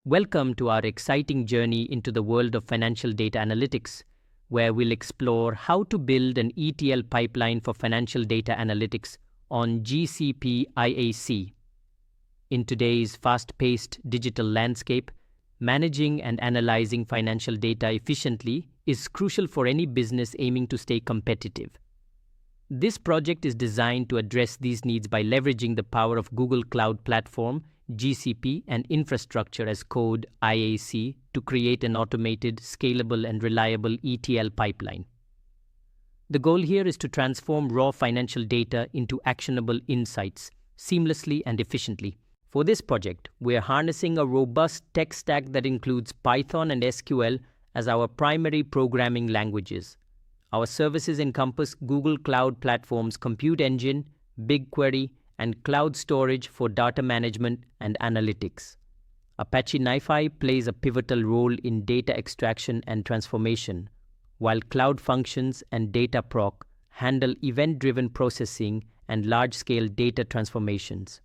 Welcome to our exciting journey into the world of financial data analytics, where we'll explore how to build an ETL pipeline for financial data analytics on GCP IAC. In today's fast-paced digital landscape, managing and analyzing financial data efficiently is crucial for any business aiming to stay competitive. This project is designed to address these needs by leveraging the power of Google Cloud Platform, GCP, and Infrastructure as Code IAC to create an automated, scalable, and reliable ETL pipeline. The goal here is to transform raw financial data into actionable insights seamlessly and efficiently. For this project, we are harnessing a robust tech stack that includes Python and SQL as our primary programming languages. Our services encompass Google Cloud Platform's compute engine, BigQuery, and cloud storage for data management and analytics. Apache NiFi plays a pivotal role in data extraction and transformation, while Cloud Functions and DataProc handle event-driven processing and large-scale data transformations.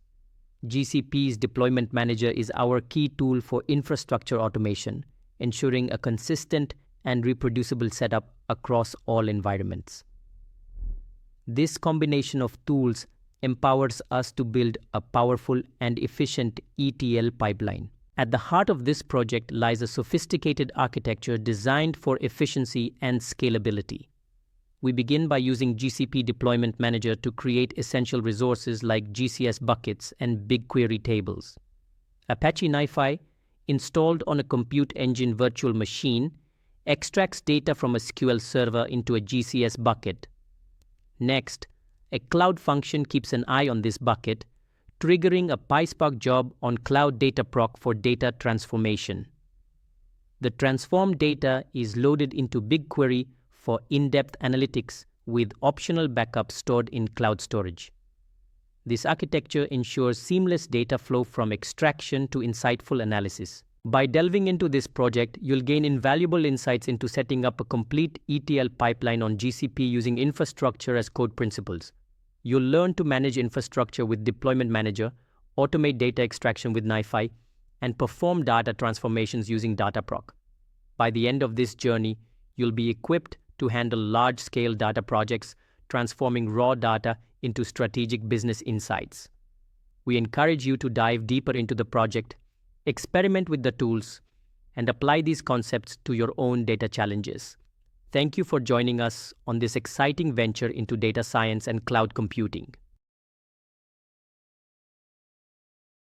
GCP's Deployment Manager is our key tool for infrastructure automation, ensuring a consistent and reproducible setup across all environments. This combination of tools empowers us to build a powerful and efficient ETL pipeline. At the heart of this project lies a sophisticated architecture designed for efficiency and scalability. We begin by using GCP Deployment Manager to create essential resources like GCS buckets and BigQuery tables. Apache NiFi, installed on a compute engine virtual machine, extracts data from a SQL server into a GCS bucket. Next, a Cloud Function keeps an eye on this bucket, triggering a PySpark job on Cloud DataProc for data transformation. The transformed data is loaded into BigQuery for in-depth analytics with optional backups stored in cloud storage. This architecture ensures seamless data flow from extraction to insightful analysis. By delving into this project, you'll gain invaluable insights into setting up a complete ETL pipeline on GCP using infrastructure as code principles. You'll learn to manage infrastructure with Deployment Manager, automate data extraction with NiFi, and perform data transformations using DataProc. By the end of this journey, you'll be equipped to handle large-scale data projects, transforming raw data into strategic business insights. We encourage you to dive deeper into the project, experiment with the tools, and apply these concepts to your own data challenges. Thank you for joining us on this exciting venture into data science and cloud computing.